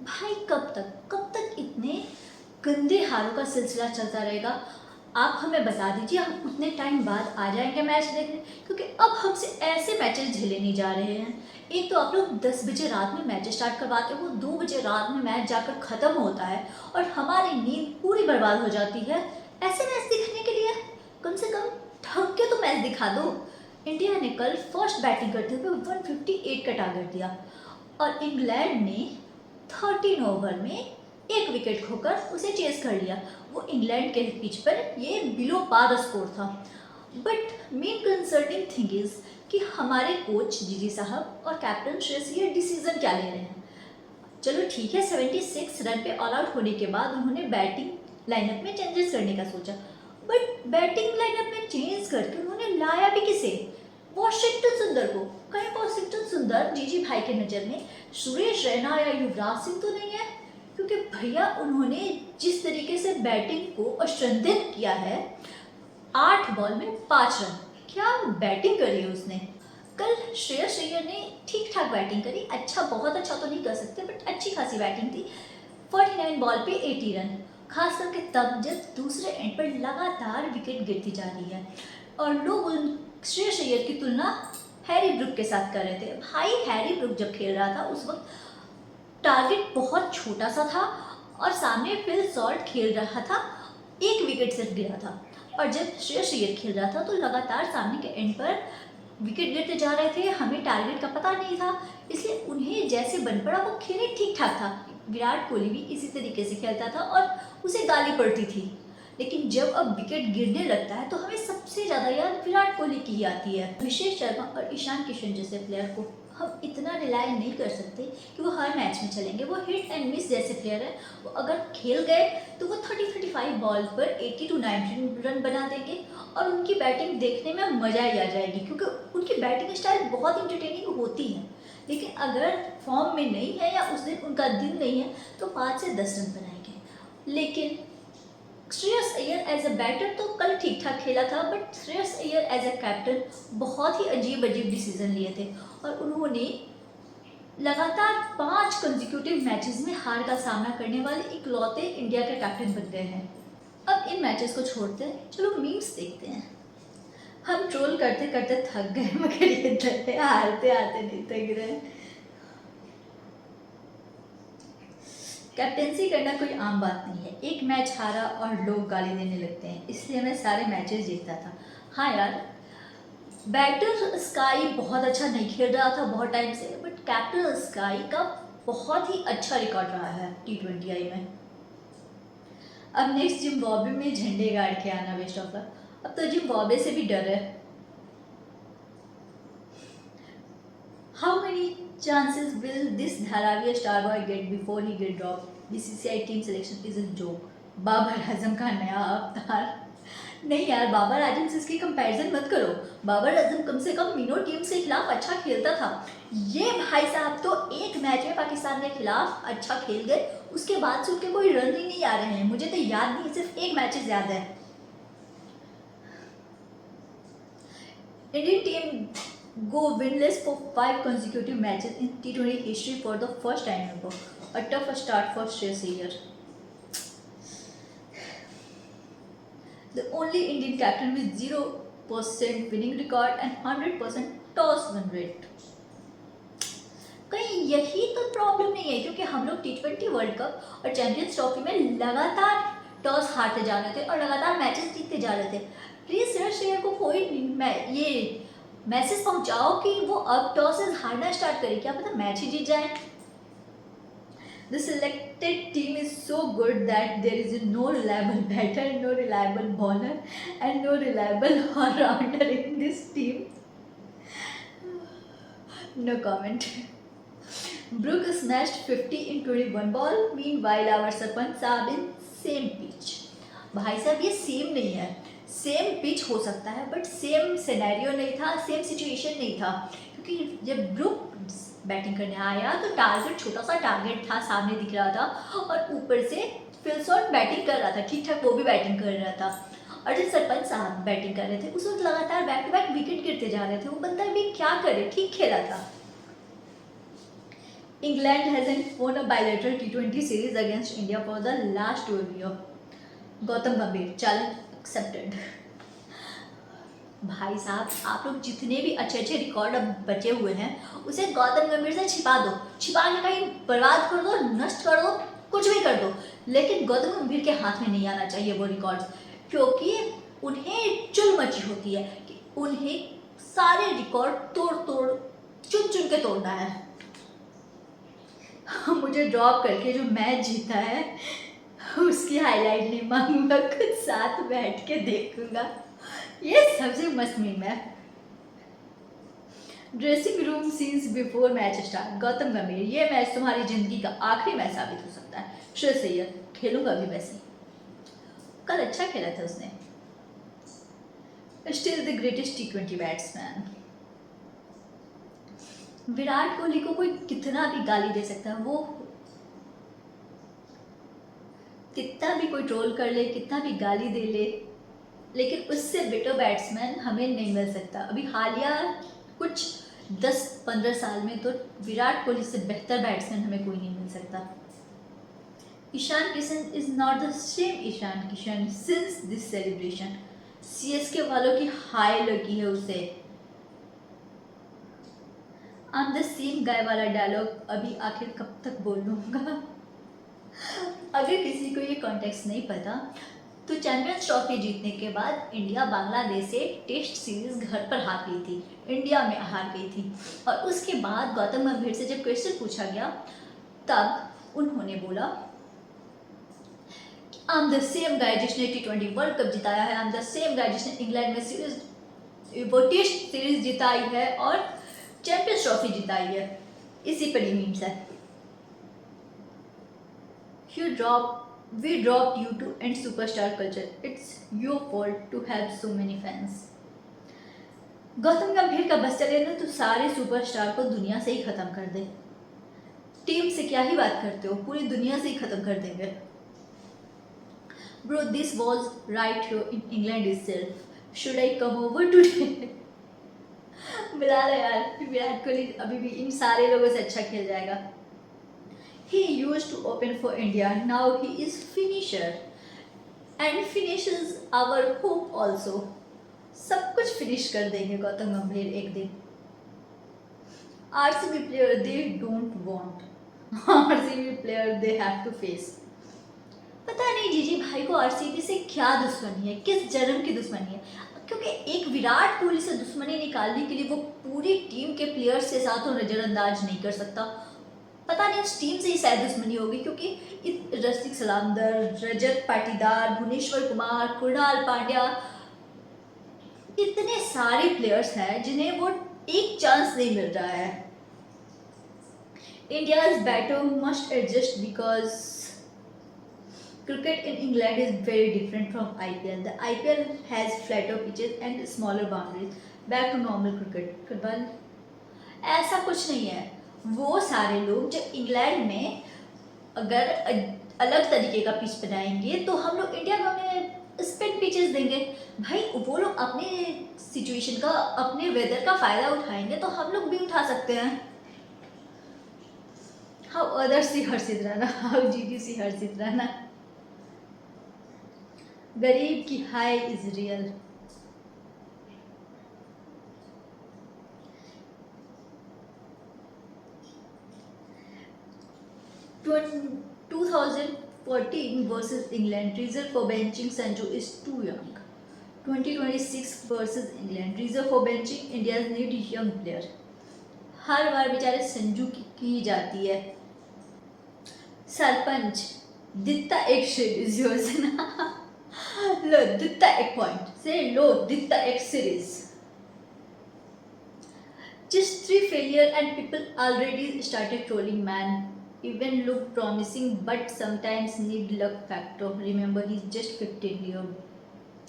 भाई कब तक इतने गंदे हारों का सिलसिला चलता रहेगा? आप हमें बता दीजिए, हम उतने टाइम बाद आ जाएंगे मैच देखने, क्योंकि अब हमसे ऐसे मैचेस झेले नहीं जा रहे हैं। एक तो आप लोग 10 बजे रात में मैच स्टार्ट करवाते हो, 2 बजे रात में मैच जाकर ख़त्म होता है और हमारी नींद पूरी बर्बाद हो जाती है ऐसे मैच दिखने के लिए। कम से कम ढंग के तो मैच दिखा दो। इंडिया ने कल फर्स्ट बैटिंग करते हुए 158 का टारगेट दिया और इंग्लैंड ने 13 ओवर में एक विकेट खोकर उसे चेस कर लिया। वो इंग्लैंड के पिच पर ये बिलो पार स्कोर था। But main concerning thing is कि हमारे कोच जीजी साहब और कैप्टन श्रेयस ये डिसीजन क्या ले रहे हैं। चलो ठीक है, 76 रन पे ऑल आउट होने के बाद उन्होंने बैटिंग लाइनअप में चेंजेस करने का सोचा, बट बैटिंग लाइनअप में चेंज करके उन्होंने लाया भी किसे? वॉशिंगटन सुंदर को। कहीं वॉशिंगटन सुंदर जीजी भाई के नज़र में सुरेश रैना या युवराज सिंह तो नहीं है? क्योंकि भैया उन्होंने जिस तरीके से बैटिंग को स्ट्रेंथन किया है, 8 बॉल में 5 रन, क्या बैटिंग करी है उसने। कल श्रेयस अय्यर ने ठीक ठाक बैटिंग करी, अच्छा बहुत अच्छा तो नहीं कर सकते बट अच्छी खासी बैटिंग थी। 49 बॉल पे 80 रन, खास करके तब जब दूसरे एंड पर लगातार विकेट गिरती जा रही है और लोग उन श्रेयस अय्यर की तुलना हैरी ब्रूक के साथ कर रहे थे। भाई हैरी ब्रूक जब खेल रहा था उस वक्त टारगेट बहुत छोटा सा था और सामने फिल सॉल्ट खेल रहा था, एक विकेट सिर्फ गिरा था। और जब श्रेयस अय्यर खेल रहा था तो लगातार सामने के एंड पर विकेट गिरते जा रहे थे, हमें टारगेट का पता नहीं था, इसलिए उन्हें जैसे बन पड़ा वो खेले ठीक ठाक था। विराट कोहली भी इसी तरीके से खेलता था और उसे गाली पड़ती थी। लेकिन जब अब विकेट गिरने लगता है तो हमें सबसे ज़्यादा याद विराट कोहली की ही आती है। अभिषेक शर्मा और ईशान किशन जैसे प्लेयर को हम इतना रिलाय नहीं कर सकते कि वो हर मैच में चलेंगे। वो हिट एंड मिस जैसे प्लेयर है, वो अगर खेल गए तो वो 30-35 बॉल पर 80 to 90 रन बना देंगे और उनकी बैटिंग देखने में मज़ा ही आ जाएगी, क्योंकि उनकी बैटिंग स्टाइल बहुत इंटरटेनिंग होती है। लेकिन अगर फॉर्म में नहीं है या उस दिन उनका दिन नहीं है तो 5 से 10 रन बनाएंगे। लेकिन Shreyas Iyer as a batter तो कल ठीक ठाक खेला था, but Shreyas Iyer as a captain बहुत ही अजीब अजीब डिसीजन लिए थे और उन्होंने लगातार 5 कंसेक्यूटिव मैचेस में हार का सामना करने वाले इकलौते इंडिया के कैप्टन बन गए हैं। अब इन मैचेस को छोड़ते हैं, चलो मीम्स देखते हैं। हम ट्रोल करते करते थक गए मगर ये डरते हारते हारते नहीं थक रहे। कैप्टेंसी करना कोई आम बात नहीं है। एक मैच हारा और लोग गाली देने लगते हैं, इसलिए मैं सारे मैचेस जीतता था। हाँ यार, बैटर स्काई बहुत अच्छा नहीं खेल रहा था बहुत टाइम से, बट कैप्टन स्काई का बहुत ही अच्छा रिकॉर्ड रहा है T20I में। अब नेक्स्ट जिम्बाब्वे में झंडे गाड़ के आना बेस्ट ऑफ लक। अब तो जिम्बाब्वे से भी डर है। How many chances will this Dharaviya star boy get before he get dropped? BCCI team selection is a joke. Babar Azam का नया अवतार। नहीं यार, बाबर आजम से इसकी कंपैरिजन मत करो। बाबर आजम कम से कम मीनो टीम के खिलाफ अच्छा खेलता था। ये भाई साहब तो एक मैच में पाकिस्तान के खिलाफ अच्छा खेल गए, उसके बाद से उनके कोई रन ही नहीं आ रहे हैं। मुझे तो याद नहीं, सिर्फ एक मैचेस याद है। Indian team go winless for 5 consecutive matches in T20 history for the first time ever. A tough start for Shreyas Iyer. The only Indian captain with 0% winning record and 100% toss win rate. कहीं यही तो problem नहीं है, क्योंकि हम लोग T20 world cup और champions trophy में लगातार टॉस हारते जा रहे थे और लगातार मैचेस जीतते जा रहे थे। प्लीज श्रेयस अय्यर को कोई ये मैसेज पहुंचाओ कि वो अब टॉसेस हारना स्टार्ट करे, क्या पता मैच ही जीत जाए। The selected team is so good that there is no reliable batter, no reliable bowler and no reliable all-rounder in this team. No comment. Brook smashed 50 in 21 ball. Meanwhile, our Sarpanch साहब in same pitch. भाई साहब ये same नहीं है, same pitch हो सकता है but same scenario नहीं था, सेम सिचुएशन नहीं था। क्योंकि जब ब्रुक बैटिंग करने आया तो टारगेट छोटा सा टारगेट था, सामने दिख रहा था और ऊपर से फिल सॉल्ट बैटिंग कर रहा था, ठीक ठाक वो भी बैटिंग कर रहा था। और जब सरपंच साहब बैटिंग कर रहे थे उस वक्त लगातार बैक टू बैक विकेट गिरते जा रहे थे। वो बंदा भी क्या करे, ठीक खेला था। England hasn't won a bilateral T20 series against India for the last 12 years. Gautam गंभीर चैलेंज एक्सेप्टेड। भाई साहब, आप लोग जितने भी अच्छे अच्छे रिकॉर्ड अब बचे हुए हैं उसे गौतम गंभीर से छिपा दो, छिपा के कहीं बर्बाद कर दो, नष्ट कर दो, कुछ भी कर दो, लेकिन गौतम गंभीर के हाथ में नहीं आना चाहिए वो रिकॉर्ड्स, क्योंकि उन्हें चुल मची होती है कि उन्हें सारे रिकॉर्ड तोड़ तोड़ चुन चुन के तोड़ना है। मुझे ड्रॉप करके जो मैच जीता है उसकी हाईलाइट नहीं मांगूंगा, खुद साथ बैठ के देखूंगा। ये सबसे मस्त मीम है। Dressing room scenes before match start, Gautam गंभीर, ये मैच तुम्हारी जिंदगी का आखिरी मैच साबित हो सकता है। श्रेयस अय्यर, खेलूंगा भी वैसे, कल अच्छा खेला था उसने। Still the greatest T20 batsman. Virat Kohli को कोई कितना भी गाली दे सकता है, वो कितना भी कोई ट्रोल कर ले, कितना भी गाली दे ले, लेकिन उससे बेटर बैट्समैन हमें नहीं मिल सकता। अभी हालिया कुछ 10-15 साल में तो विराट कोहली से बेहतर बैट्समैन हमें कोई नहीं मिल सकता। Ishan Kishan is not the same Ishan Kishan since this celebration. CSK वालों की हाई लगी है उसे। I am the same guy वाला डायलॉग अभी आखिर कब तक बोल लूँगा। अगर किसी को ये कॉन्टेक्स्ट नहीं पता तो चैंपियंस ट्रॉफी जीतने के बाद इंडिया बांग्लादेश से टेस्ट सीरीज घर पर हार गई थी, इंडिया में हार गई थी, और उसके बाद गौतम गंभीर से जब क्वेश्चन पूछा गया तब उन्होंने बोला आई एम द सेम गाय जिसने T20 वर्ल्ड कप जिताया है, आई एम द सेम गाय जिसने इंग्लैंड में सीरीज वो टेस्ट सीरीज जिताई है और चैंपियंस ट्रॉफी जिताई है। इसी पर ही मीम्स है। We dropped you to end superstar culture. It's your fault to have so many fans. Gautam गंभीर का बस चले ना तो सारे सुपरस्टार को दुनिया से ही खत्म कर दे। टीम से क्या ही बात करते हो, पूरी दुनिया से ही खत्म कर देंगे। Bro, this was right here in England itself. Should I come over today? बुला लो यार, विराट कोहली अभी भी इन सारे लोगों से अच्छा खेल जाएगा। He used to open for India, now he is finisher and finishes our hope also. सब कुछ फिनिश कर देंगे गौतम गंभीर एक दिन। RCB player they don't want, RCB player they have to face. पता नहीं जीजी भाई को RCB से क्या दुश्मनी है, किस जन्म की दुश्मनी है, क्योंकि एक विराट कोहली से दुश्मनी निकालने के लिए वो पूरी टीम के प्लेयर्स के साथ वो नज़रअंदाज नहीं कर सकता। पता नहीं उस टीम से ही शायद दुश्मनी होगी, क्योंकि रसिक सलामदर, रजत पाटीदार, भुवनेश्वर कुमार, कृणाल पांड्या, इतने सारे प्लेयर्स हैं जिन्हें वो एक चांस नहीं मिल रहा है। India's batter must adjust because cricket in England is very different from IPL. The IPL has flatter pitches and smaller boundaries. Back to normal cricket. कबल ऐसा कुछ नहीं है। वो सारे लोग जो इंग्लैंड में अगर अलग तरीके का पिच बनाएंगे तो हम लोग इंडिया में स्पिन पिचेस देंगे। भाई वो लोग अपने सिचुएशन का, अपने वेदर का फ़ायदा उठाएंगे तो हम लोग भी उठा सकते हैं। How other see Harshit Rana, how GG see Harshit Rana. गरीब की हाई is real. Twen- 2014 versus England, reason for benching Sanju is too young. 2026 versus England, reason for benching India's need young player. हर बार बेचारे संजू की जाती है। सरपंच दित्ता एक सीरीज योजना लो दित्ता एक पॉइंट से लो दित्ता एक series. Just 3 failure and people already started trolling man. Even look promising but sometimes need luck factor. Remember he's just 15 years old.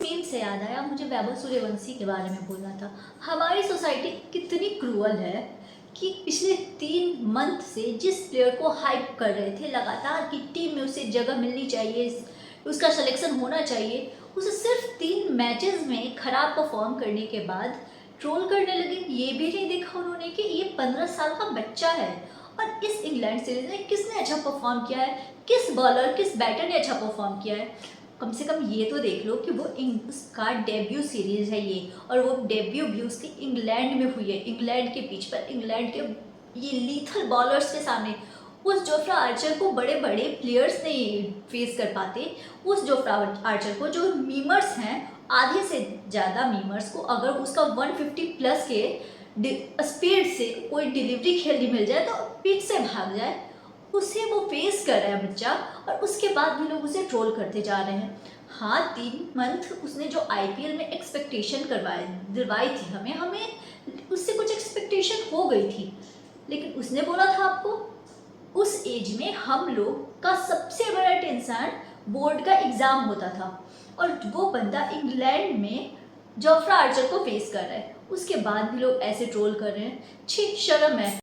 Meme से याद आया, मुझे वैभव सूर्यवंशी के बारे में बोलना था। हमारी सोसाइटी कितनी क्रूअल है कि पिछले 3 मंथ से जिस प्लेयर को हाइप कर रहे थे लगातार कि टीम में उसे जगह मिलनी चाहिए, उसका सिलेक्शन होना चाहिए, उसे सिर्फ 3 मैचेस में खराब परफॉर्म करने के बाद ट्रोल करने लगे। ये भी नहीं देखा उन्होंने कि ये 15 साल का बच्चा है और इस इंग्लैंड सीरीज में किसने अच्छा परफॉर्म किया है, किस बॉलर किस बैटर ने अच्छा परफॉर्म किया है। कम से कम ये तो देख लो कि वो उसका डेब्यू सीरीज है ये, और वो डेब्यू भी उसकी इंग्लैंड में हुई है, इंग्लैंड के पिच पर, इंग्लैंड के ये लीथल बॉलर्स के सामने। उस जोफ्रा आर्चर को बड़े बड़े प्लेयर्स नहीं फेस कर पाते। उस जोफ्रा आर्चर को, जो मीमर्स हैं, आधे से ज़्यादा मीमर्स को अगर उसका 150 प्लस के स्पीड से कोई डिलीवरी खेलनी मिल जाए तो पिच से भाग जाए, उसे वो फेस कर रहा है बच्चा, और उसके बाद भी लोग उसे ट्रोल करते जा रहे हैं। हाँ, 3 मंथ उसने जो आईपीएल में एक्सपेक्टेशन दिलवाई थी हमें उससे कुछ एक्सपेक्टेशन हो गई थी, लेकिन उसने बोला था आपको, उस एज में हम लोग का सबसे बड़ा टेंशन बोर्ड का एग्ज़ाम होता था, और वो बंदा इंग्लैंड में जोफ्रा आर्चर को फेस कर रहा है, उसके बाद भी लोग ऐसे ट्रोल कर रहे हैं। छी, शर्म है।